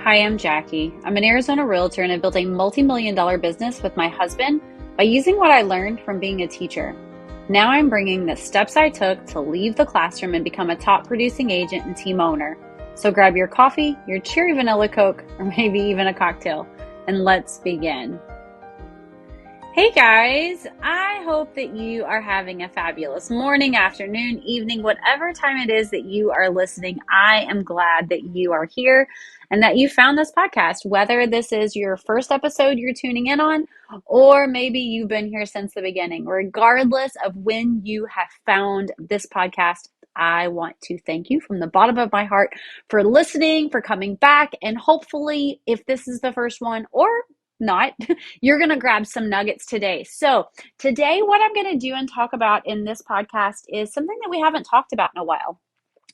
Hi, I'm Jackie. I'm an Arizona realtor and I built a multi-million dollar business with my husband by using what I learned from being a teacher. Now I'm bringing the steps I took to leave the classroom and become a top producing agent and team owner. So grab your coffee, your cherry vanilla Coke, or maybe even a cocktail, and let's begin. Hey guys, I hope that you are having a fabulous morning, afternoon, evening, whatever time it is that you are listening. I am glad that you are here and that you found this podcast, whether this is your first episode you're tuning in on, or maybe you've been here since the beginning. Regardless of when you have found this podcast, I want to thank you from the bottom of my heart for listening, for coming back, and hopefully if this is the first one or not, you're going to grab some nuggets today. So today, what I'm going to do and talk about in this podcast is something that we haven't talked about in a while.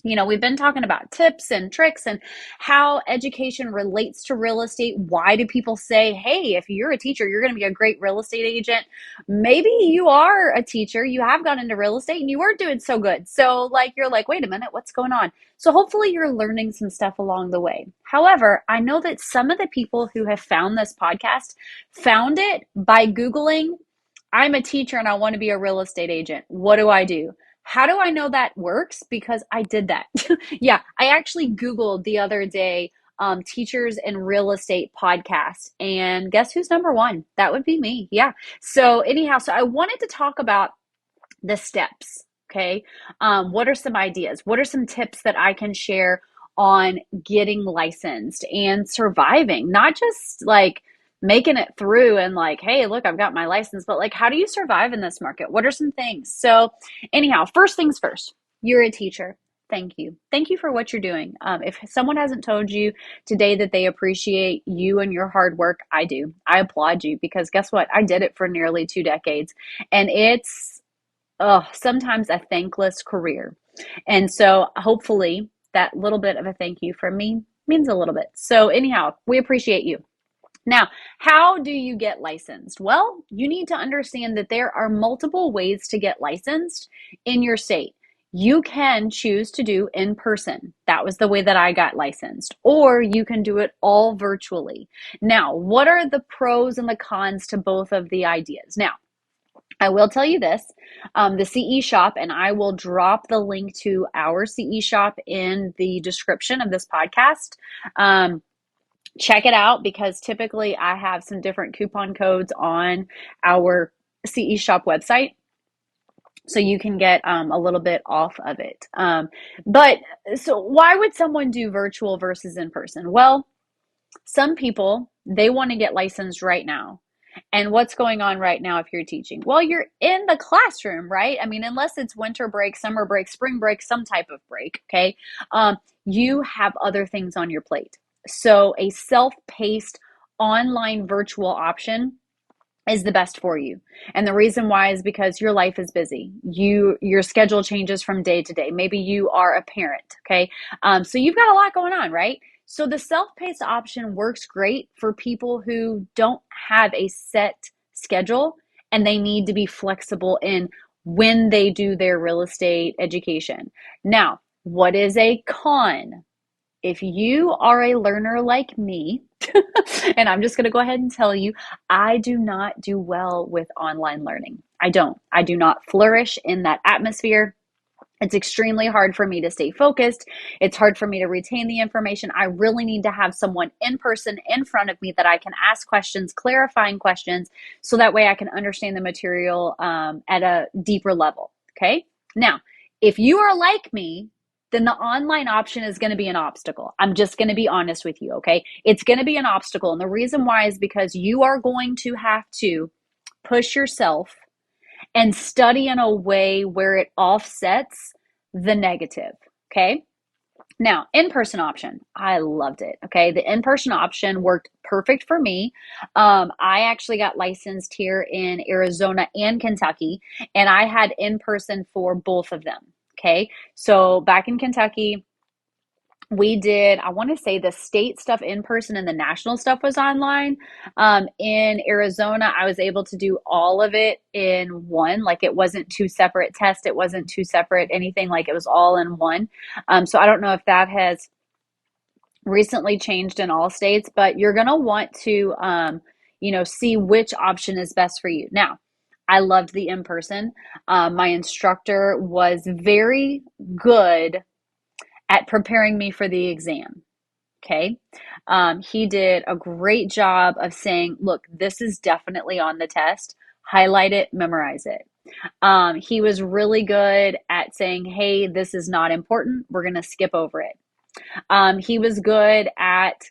You know, we've been talking about tips and tricks and how education relates to real estate. Why do people say, hey, if you're a teacher, you're going to be a great real estate agent? Maybe you are a teacher, you have gone into real estate and you weren't doing so good. So you're like, wait a minute, what's going on? So hopefully you're learning some stuff along the way. However, I know that some of the people who have found this podcast found it by Googling, I'm a teacher and I want to be a real estate agent. What do I do? How do I know that works? Because I did that. Yeah, I actually Googled the other day, teachers in real estate podcast. And guess who's number one? That would be me. Yeah. So anyhow, so I wanted to talk about the steps. Okay. What are some ideas? What are some tips that I can share on getting licensed and surviving? Not just making it through and hey, look, I've got my license, but how do you survive in this market? What are some things? So anyhow, first things first, you're a teacher. Thank you. Thank you for what you're doing. If someone hasn't told you today that they appreciate you and your hard work, I do. I applaud you because guess what? I did it for nearly 2 decades and it's sometimes a thankless career. And so hopefully that little bit of a thank you from me means a little bit. So anyhow, we appreciate you. Now, how do you get licensed? Well, you need to understand that there are multiple ways to get licensed in your state. You can choose to do in person. That was the way that I got licensed. Or you can do it all virtually. Now, what are the pros and the cons to both of the ideas? Now, I will tell you this, the CE shop, and I will drop the link to our CE shop in the description of this podcast. Check it out because typically I have some different coupon codes on our CE shop website. So you can get a little bit off of it. But so why would someone do virtual versus in person? Well, some people, they want to get licensed right now. And what's going on right now if you're teaching? Well, you're in the classroom, right? I mean, unless it's winter break, summer break, spring break, some type of break, okay? You have other things on your plate. So a self-paced online virtual option is the best for you. And the reason why is because your life is busy. Your schedule changes from day to day. Maybe you are a parent, okay? So you've got a lot going on, right? So the self-paced option works great for people who don't have a set schedule and they need to be flexible in when they do their real estate education. Now, what is a con? If you are a learner like me, and I'm just going to go ahead and tell you, I do not do well with online learning. I don't. I do not flourish in that atmosphere. It's extremely hard for me to stay focused. It's hard for me to retain the information. I really need to have someone in person in front of me that I can ask questions, clarifying questions, so that way I can understand the material at a deeper level. Okay? Now, if you are like me, then the online option is going to be an obstacle. I'm just going to be honest with you, okay? It's going to be an obstacle. And the reason why is because you are going to have to push yourself and study in a way where it offsets the negative, okay? Now, in-person option, I loved it, okay? The in-person option worked perfect for me. I actually got licensed here in Arizona and Kentucky, and I had in-person for both of them, okay? So back in Kentucky, we did, I want to say the state stuff in person and the national stuff was online. In Arizona, I was able to do all of it in one. It wasn't two separate tests. It wasn't two separate anything. It was all in one. So I don't know if that has recently changed in all states, but you're going to want to, see which option is best for you. Now, I loved the in person. My instructor was very good at preparing me for the exam. Okay. He did a great job of saying, look, this is definitely on the test. Highlight it, memorize it. He was really good at saying, hey, this is not important. We're going to skip over it. He was good at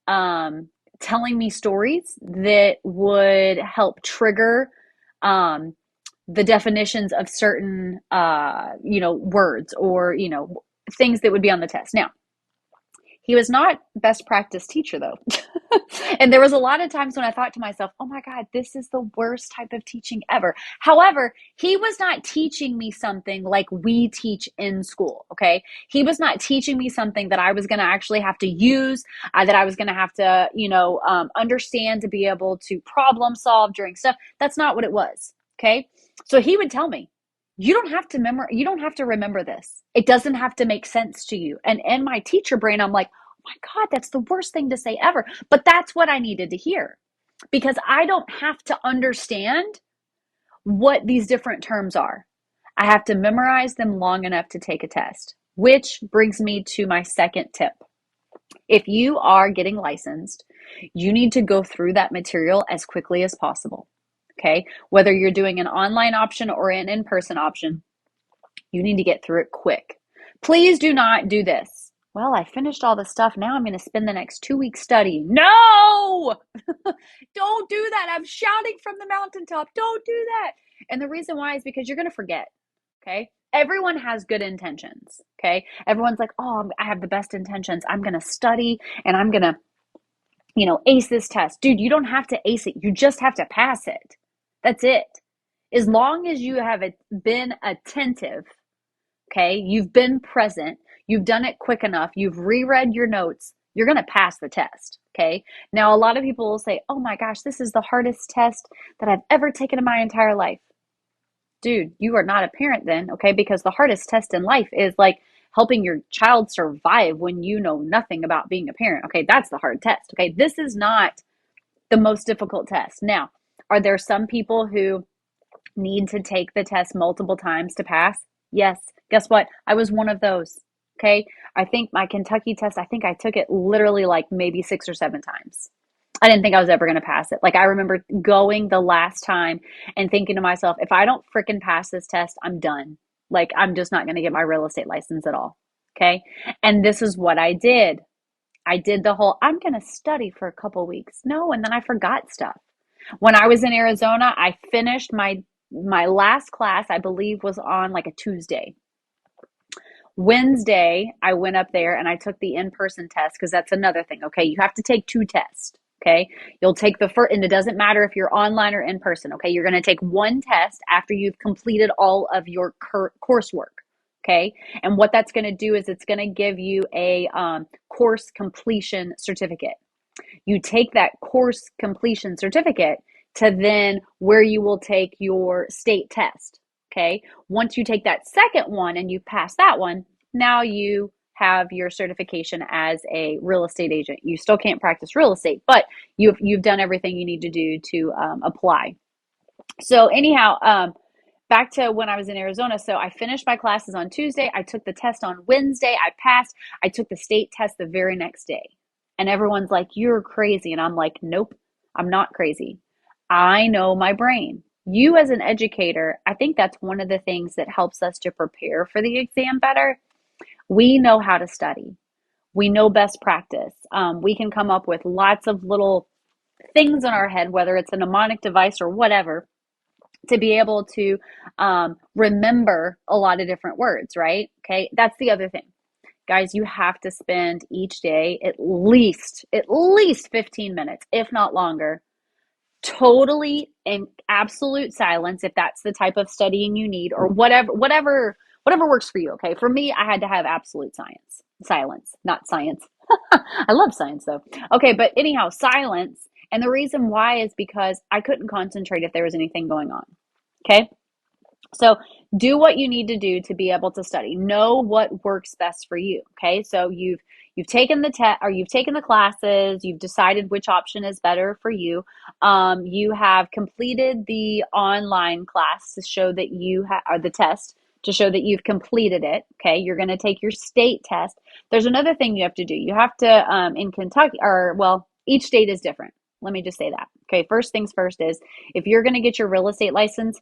um, telling me stories that would help trigger um, the definitions of certain, words or, things that would be on the test. Now, he was not best practice teacher though. And there was a lot of times when I thought to myself, oh my God, this is the worst type of teaching ever. However, he was not teaching me something like we teach in school. Okay. He was not teaching me something that I was going to actually have to use, that I was going to have to, understand to be able to problem solve during stuff. That's not what it was. Okay. So he would tell me, you don't have to remember this. It doesn't have to make sense to you. And in my teacher brain, I'm like, oh my God, that's the worst thing to say ever. But that's what I needed to hear because I don't have to understand what these different terms are. I have to memorize them long enough to take a test, which brings me to my second tip. If you are getting licensed, you need to go through that material as quickly as possible. Okay. Whether you're doing an online option or an in person option, you need to get through it quick. Please do not do this. Well, I finished all the stuff. Now I'm going to spend the next 2 weeks studying. No! Don't do that. I'm shouting from the mountaintop. Don't do that. And the reason why is because you're going to forget. Okay. Everyone has good intentions. Okay. Everyone's like, oh, I have the best intentions. I'm going to study and I'm going to, ace this test. Dude, you don't have to ace it. You just have to pass it. That's it. As long as you have been attentive, okay, you've been present, you've done it quick enough, you've reread your notes, you're going to pass the test. Okay. Now, a lot of people will say, oh my gosh, this is the hardest test that I've ever taken in my entire life. Dude, you are not a parent then. Okay. Because the hardest test in life is like helping your child survive when you know nothing about being a parent. Okay. That's the hard test. Okay. This is not the most difficult test. Now, are there some people who need to take the test multiple times to pass? Yes. Guess what? I was one of those. Okay. I think my Kentucky test, I think I took it literally like maybe 6 or 7 times. I didn't think I was ever going to pass it. Like I remember going the last time and thinking to myself, if I don't freaking pass this test, I'm done. Like I'm just not going to get my real estate license at all. Okay. And this is what I did. I did the whole, I'm going to study for a couple weeks. No. And then I forgot stuff. When I was in Arizona, I finished my last class, I believe, was on like a Tuesday. Wednesday, I went up there and I took the in-person test because that's another thing. Okay, you have to take 2 tests. Okay, you'll take the first, and it doesn't matter if you're online or in person. Okay, you're going to take one test after you've completed all of your coursework. Okay, and what that's going to do is it's going to give you a course completion certificate. You take that course completion certificate to then where you will take your state test. Okay. Once you take that second one and you pass that one, now you have your certification as a real estate agent. You still can't practice real estate, but you've done everything you need to do to apply. So anyhow, back to when I was in Arizona. So I finished my classes on Tuesday. I took the test on Wednesday. I passed. I took the state test the very next day. And everyone's like, you're crazy. And I'm like, nope, I'm not crazy. I know my brain. You, as an educator, I think that's one of the things that helps us to prepare for the exam better. We know how to study, we know best practice. We can come up with lots of little things in our head, whether it's a mnemonic device or whatever, to be able to remember a lot of different words, right? Okay, that's the other thing. Guys, you have to spend each day at least 15 minutes, if not longer, totally in absolute silence, if that's the type of studying you need, or whatever works for you. Okay. For me, I had to have absolute silence, not science. I love science though. Okay. But anyhow, silence. And the reason why is because I couldn't concentrate if there was anything going on. Okay. So do what you need to do to be able to study. Know what works best for you. Okay. So you've taken the test or you've taken the classes, you've decided which option is better for you. You have completed the online class to show that or the test to show that you've completed it. Okay, you're going to take your state test. There's another thing you have to do. You have to, in Kentucky, or well, each state is different. Let me just say that. Okay, first things first is if you're going to get your real estate license,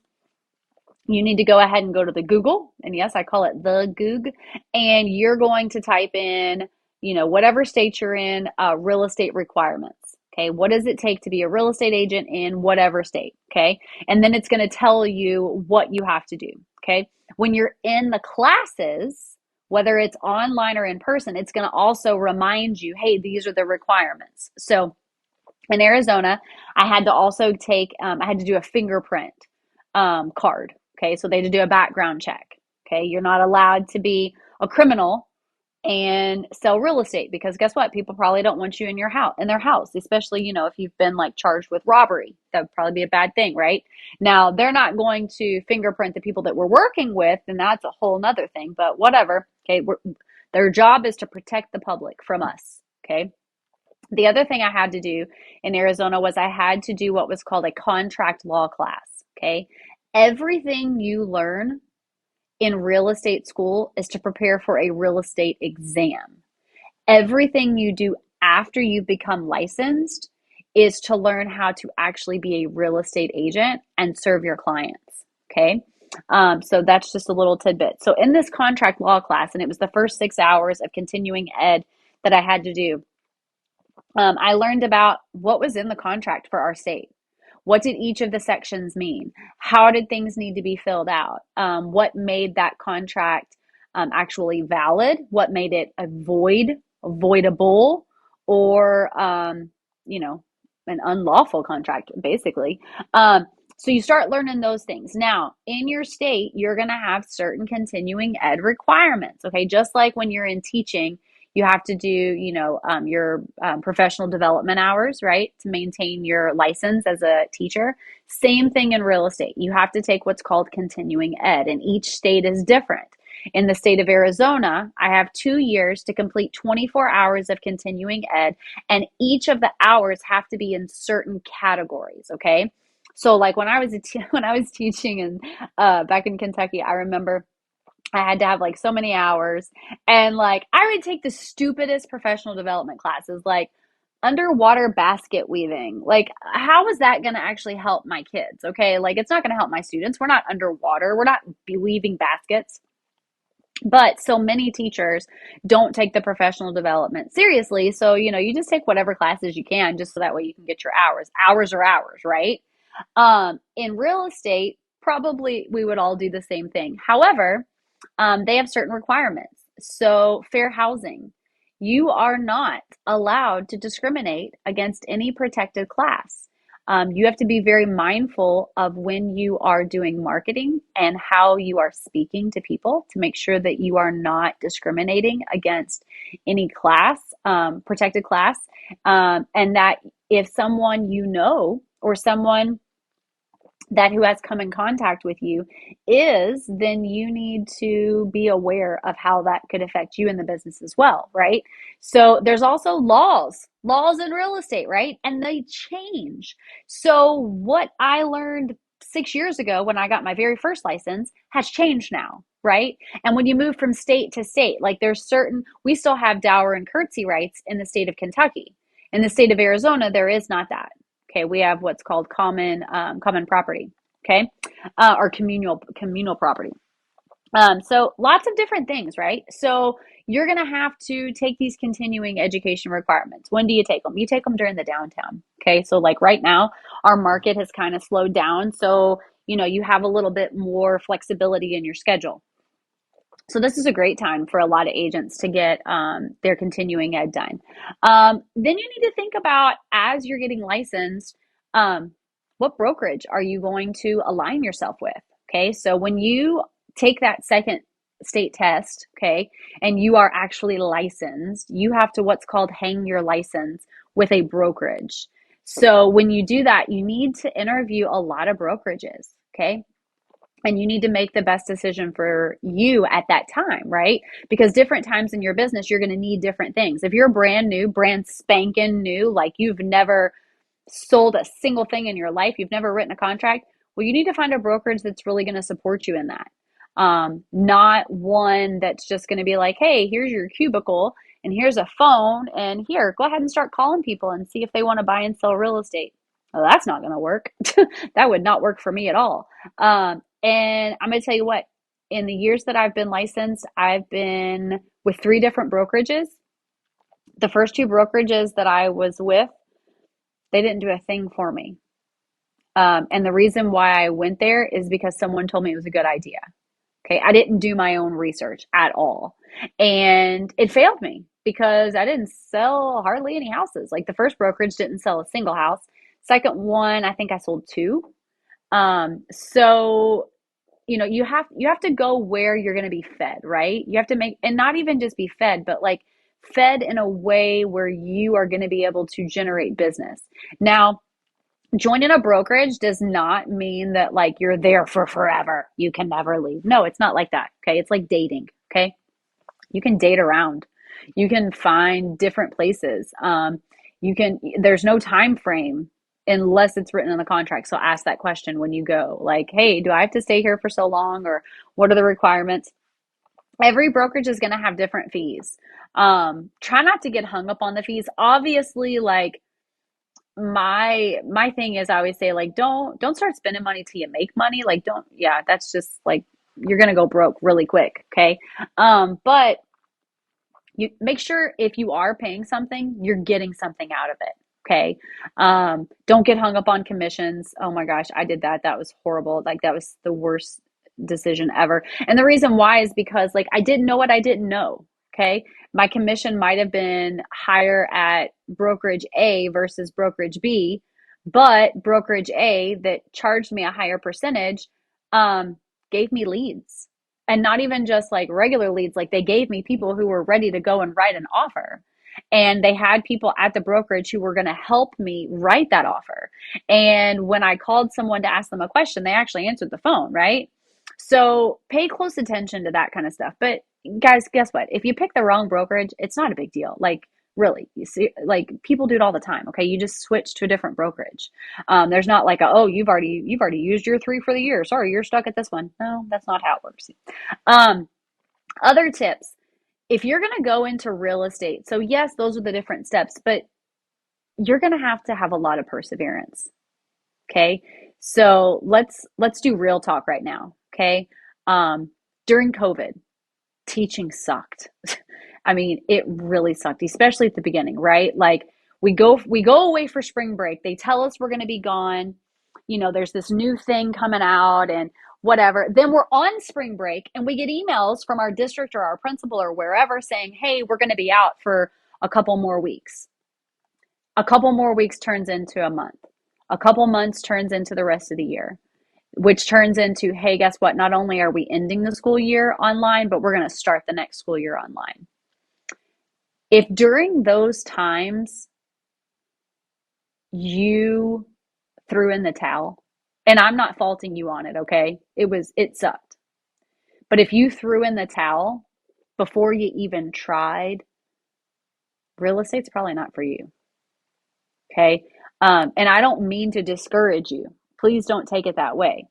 you need to go ahead and go to the Google. And yes, I call it the Goog. And you're going to type in, whatever state you're in, real estate requirements. Okay, what does it take to be a real estate agent in whatever state? Okay, and then it's going to tell you what you have to do. Okay, when you're in the classes, whether it's online or in person, it's going to also remind you, hey, these are the requirements. So in Arizona, I had to also I had to do a fingerprint card. Okay, so they had to do a background check. Okay, you're not allowed to be a criminal and sell real estate because guess what? People probably don't want you in their house, especially, if you've been like charged with robbery. That would probably be a bad thing, right? Now, they're not going to fingerprint the people that we're working with, and that's a whole nother thing, but whatever. Okay, their job is to protect the public from us. Okay. The other thing I had to do in Arizona was I had to do what was called a contract law class. Okay. Everything you learn in real estate school is to prepare for a real estate exam. Everything you do after you've become licensed is to learn how to actually be a real estate agent and serve your clients. Okay. So that's just a little tidbit. So in this contract law class, and it was the first 6 hours of continuing ed that I had to do, I learned about what was in the contract for our state. What did each of the sections mean? How did things need to be filled out? What made that contract actually valid? What made it avoidable, or an unlawful contract, basically. So you start learning those things. Now, in your state, you're going to have certain continuing ed requirements. Okay, just like when you're in teaching, you have to do, your professional development hours, right, to maintain your license as a teacher. Same thing in real estate. You have to take what's called continuing ed, and each state is different. In the state of Arizona, I have 2 years to complete 24 hours of continuing ed, and each of the hours have to be in certain categories. Okay, so like when I was teaching in back in Kentucky, I remember I had to have like so many hours, and like I would take the stupidest professional development classes, like underwater basket weaving. Like, how is that going to actually help my kids? Okay, like it's not going to help my students. We're not underwater, we're not weaving baskets. But so many teachers don't take the professional development seriously. So, you just take whatever classes you can just so that way you can get your hours. Hours are hours, right? In real estate, probably we would all do the same thing. However, they have certain requirements. So, fair housing. You are not allowed to discriminate against any protected class. You have to be very mindful of when you are doing marketing and how you are speaking to people to make sure that you are not discriminating against any class, protected class, and that if someone or someone that who has come in contact with you then you need to be aware of how that could affect you in the business as well, right? So there's also laws in real estate, right? And they change. So what I learned 6 years ago when I got my very first license has changed now, right? And when you move from state to state, like we still have dower and curtsy rights in the state of Kentucky. In the state of Arizona, there is not that. Okay, we have what's called common property. Okay, or communal property. So lots of different things, right? So you're going to have to take these continuing education requirements. When do you take them? You take them during the downtown. Okay, so like right now, our market has kind of slowed down, so you have a little bit more flexibility in your schedule. So this is a great time for a lot of agents to get their continuing ed done. Then you need to think about, as you're getting licensed, what brokerage are you going to align yourself with? Okay, so when you take that second state test, okay, and you are actually licensed, you have to what's called hang your license with a brokerage. So when you do that, you need to interview a lot of brokerages, okay? and you need to make the best decision for you at that time, right? Because different times in your business, you're going to need different things. If you're brand new, brand spanking new, like you've never sold a single thing in your life, you've never written a contract, well, you need to find a brokerage that's really going to support you in that. Not one that's just going to be like, hey, here's your cubicle and here's a phone and here, go ahead and start calling people and see if they want to buy and sell real estate. Well, that's not going to work. That would not work for me at all. And I'm going to tell you what, in the years that I've been licensed, I've been with three different brokerages. The first two brokerages that I was with, they didn't do a thing for me. And the reason why I went there is because someone told me it was a good idea. Okay. I didn't do my own research at all. And it failed me because I didn't sell hardly any houses. Like the first brokerage didn't sell a single house. Second one, I think I sold two. So you have to go where you're going to be fed, right? You have to make, and not even just be fed, but like fed in a way where you are going to be able to generate business. Now, joining a brokerage does not mean that like you're there for forever. You can never leave. No, it's not like that. Okay. It's like dating. Okay. You can date around. You can find different places. There's no time frame unless it's written in the contract. So ask that question when you go, like, hey, do I have to stay here for so long, or what are the requirements? Every brokerage is going to have different fees. Try not to get hung up on the fees. Obviously, like my thing is I always say like don't start spending money till you make money. Like don't, yeah, that's just like you're gonna go broke really quick. Okay. But you make sure if you are paying something, you're getting something out of it. Okay. Don't get hung up on commissions. Oh my gosh, I did that. That was horrible. Like that was the worst decision ever. And the reason why is because like I didn't know what I didn't know. Okay. My commission might have been higher at brokerage A versus brokerage B, but brokerage A that charged me a higher percentage um, gave me leads, and not even just like regular leads. Like they gave me people who were ready to go and write an offer, and they had people at the brokerage who were going to help me write that offer. And when I called someone to ask them a question, they actually answered the phone, right? So pay close attention to that kind of stuff. But guys, guess what, if you pick the wrong brokerage, it's not a big deal. Like really, you see, like people do it all the time. Okay, you just switch to a different brokerage. There's not like oh, you've already used your three for the year, sorry, you're stuck at this one. No, that's not how it works. um, Other tips, if you're going to go into real estate, so yes, those are the different steps, but you're going to have a lot of perseverance. Okay, so let's do real talk right now. Okay, during COVID, teaching sucked. I mean, it really sucked, especially at the beginning, right? Like we go away for spring break. They tell us we're going to be gone. There's this new thing coming out and whatever. Then we're on spring break and we get emails from our district or our principal or wherever saying, "Hey, we're going to be out for a couple more weeks." A couple more weeks turns into a month. A couple months turns into the rest of the year, which turns into, hey, guess what? Not only are we ending the school year online, but we're going to start the next school year online. If during those times you threw in the towel, and I'm not faulting you on it, okay? It sucked. But if you threw in the towel before you even tried, real estate's probably not for you, okay? And I don't mean to discourage you. Please don't take it that way.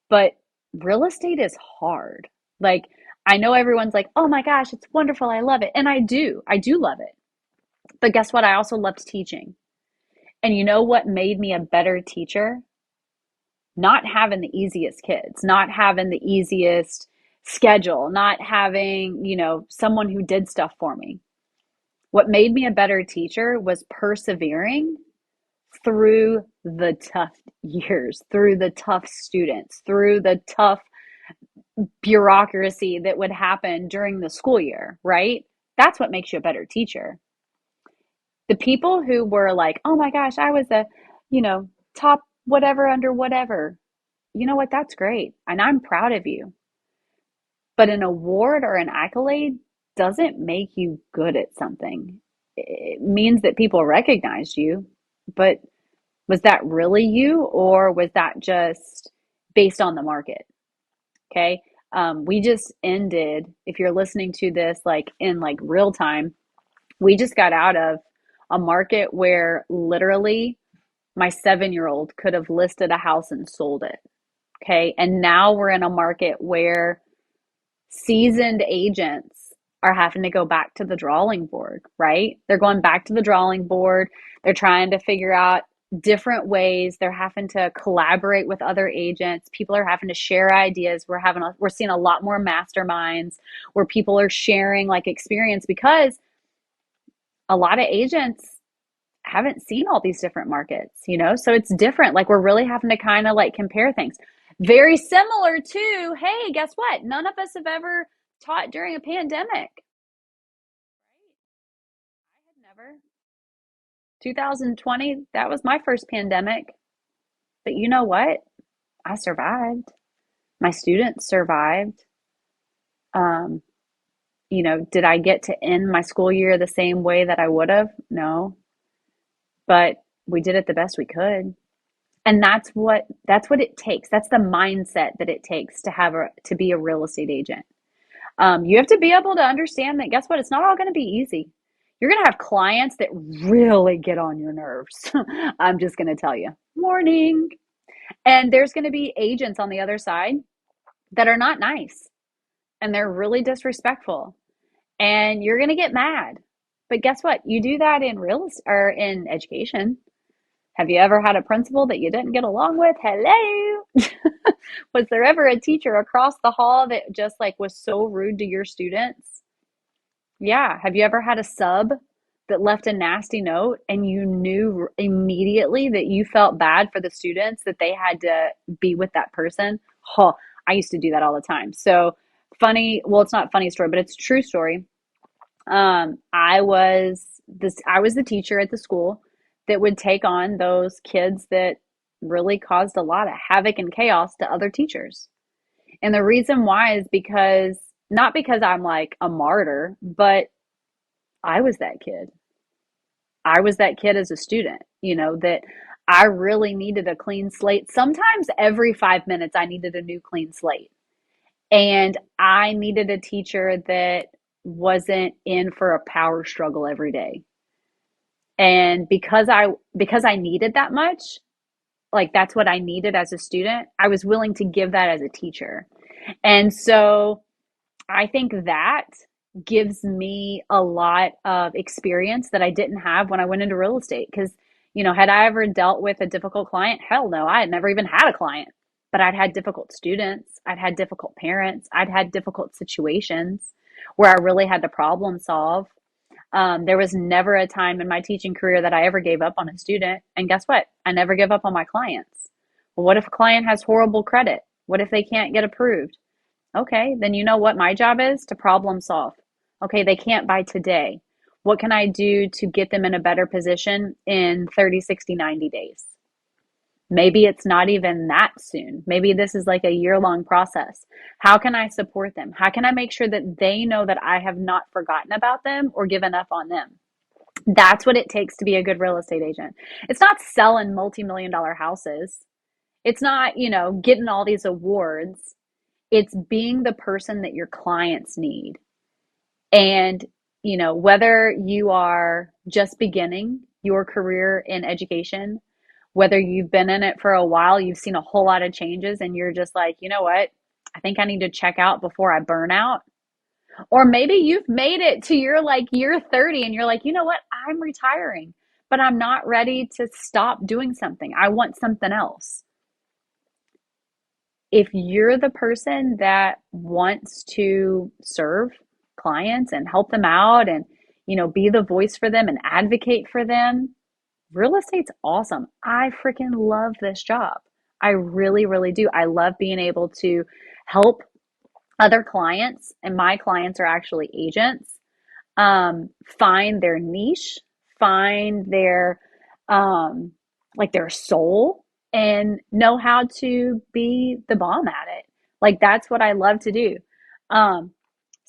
But real estate is hard. Like, I know everyone's like, oh my gosh, it's wonderful. I love it. And I do. I do love it. But guess what? I also loved teaching. And you know what made me a better teacher? Not having the easiest kids, not having the easiest schedule, not having, someone who did stuff for me. What made me a better teacher was persevering through the tough years, through the tough students, through the tough bureaucracy that would happen during the school year, right? That's what makes you a better teacher. The people who were like, oh my gosh, I was top whatever under whatever. You know what? That's great. And I'm proud of you. But an award or an accolade doesn't make you good at something. It means that people recognized you, but was that really you, or was that just based on the market? Okay. We just ended, if you're listening to this like in like real time, we just got out of a market where literally my 7-year old could have listed a house and sold it. Okay. And now we're in a market where seasoned agents are having to go back to the drawing board, right? They're going back to the drawing board. They're trying to figure out different ways. They're having to collaborate with other agents. People are having to share ideas. We're seeing a lot more masterminds where people are sharing like experience because a lot of agents haven't seen all these different markets, So it's different. Like we're really having to kind of like compare things. Very similar to, hey, guess what? None of us have ever taught during a pandemic. I had never. 2020, that was my first pandemic. But you know what? I survived. My students survived. Um, did I get to end my school year the same way that I would have? No, but we did it the best we could. And that's what it takes. That's the mindset that it takes to be a real estate agent. You have to be able to understand that. Guess what? It's not all going to be easy. You're going to have clients that really get on your nerves. I'm just going to tell you. Morning. And there's going to be agents on the other side that are not nice and they're really disrespectful. And you're going to get mad. But guess what? You do that in real estate or in education. Have you ever had a principal that you didn't get along with? Hello. Was there ever a teacher across the hall that just like was so rude to your students? Yeah. Have you ever had a sub that left a nasty note and you knew immediately that you felt bad for the students that they had to be with that person? Oh, I used to do that all the time. So funny, well, it's not a funny story, but it's a true story. I was the teacher at the school that would take on those kids that really caused a lot of havoc and chaos to other teachers. And the reason why is because not because I'm like a martyr, but I was that kid. I was that kid as a student, that I really needed a clean slate. Sometimes every 5 minutes I needed a new clean slate. And I needed a teacher that wasn't in for a power struggle every day. And because I needed that much, like that's what I needed as a student, I was willing to give that as a teacher. And so I think that gives me a lot of experience that I didn't have when I went into real estate. Because, had I ever dealt with a difficult client? Hell no, I had never even had a client. But I'd had difficult students, I'd had difficult parents, I'd had difficult situations where I really had to problem solve. There was never a time in my teaching career that I ever gave up on a student. And guess what? I never give up on my clients. Well, what if a client has horrible credit? What if they can't get approved? Okay, then you know what my job is? To problem solve. Okay, they can't buy today. What can I do to get them in a better position in 30, 60, 90 days? Maybe it's not even that soon. Maybe this is like a year-long process. How can I support them? How can I make sure that they know that I have not forgotten about them or given up on them? That's what it takes to be a good real estate agent. It's not selling multi-million dollar houses. It's not, getting all these awards. It's being the person that your clients need. And, whether you are just beginning your career in education, whether you've been in it for a while, you've seen a whole lot of changes, and you're just like, you know what? I think I need to check out before I burn out. Or maybe you've made it to your like year 30 and you're like, you know what? I'm retiring, but I'm not ready to stop doing something. I want something else. If you're the person that wants to serve clients and help them out and, be the voice for them and advocate for them, real estate's awesome. I freaking love this job. I really, really do. I love being able to help other clients, and my clients are actually agents, find their niche, find their like their soul, and know how to be the bomb at it. Like that's what I love to do. Um,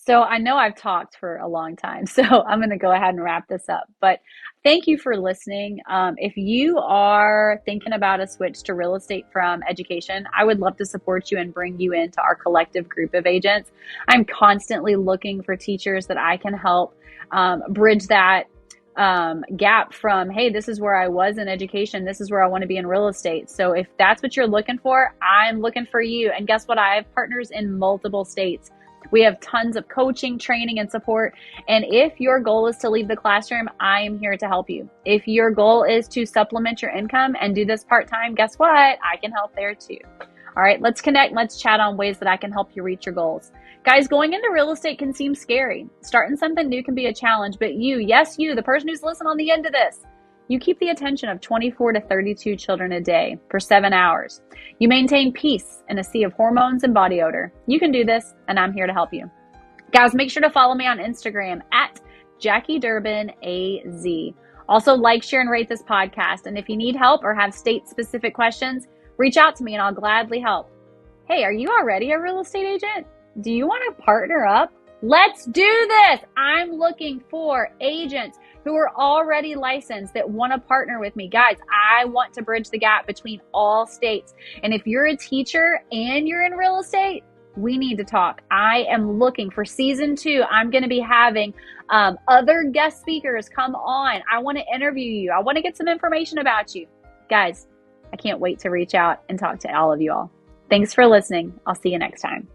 So I know I've talked for a long time, so I'm going to go ahead and wrap this up. But thank you for listening. If you are thinking about a switch to real estate from education, I would love to support you and bring you into our collective group of agents. I'm constantly looking for teachers that I can help bridge that gap from, hey, this is where I was in education, this is where I want to be in real estate. So if that's what you're looking for, I'm looking for you. And guess what? I have partners in multiple states. We have tons of coaching, training, and support. And if your goal is to leave the classroom, I am here to help you. If your goal is to supplement your income and do this part-time, guess what? I can help there too. All right, let's connect. Let's chat on ways that I can help you reach your goals. Guys, going into real estate can seem scary. Starting something new can be a challenge, but you, yes, you, the person who's listening on the end of this, you keep the attention of 24 to 32 children a day for 7 hours. You maintain peace in a sea of hormones and body odor. You can do this, and I'm here to help you. Guys, make sure to follow me on Instagram at Jackie Durbin AZ. Also, like, share, and rate this podcast. And if you need help or have state-specific questions, reach out to me and I'll gladly help. Hey, are you already a real estate agent? Do you want to partner up? Let's do this. I'm looking for agents who are already licensed that want to partner with me. Guys, I want to bridge the gap between all states. And if you're a teacher and you're in real estate, we need to talk. I am looking for season 2. I'm going to be having other guest speakers come on. I want to interview you. I want to get some information about you. Guys, I can't wait to reach out and talk to all of you all. Thanks for listening. I'll see you next time.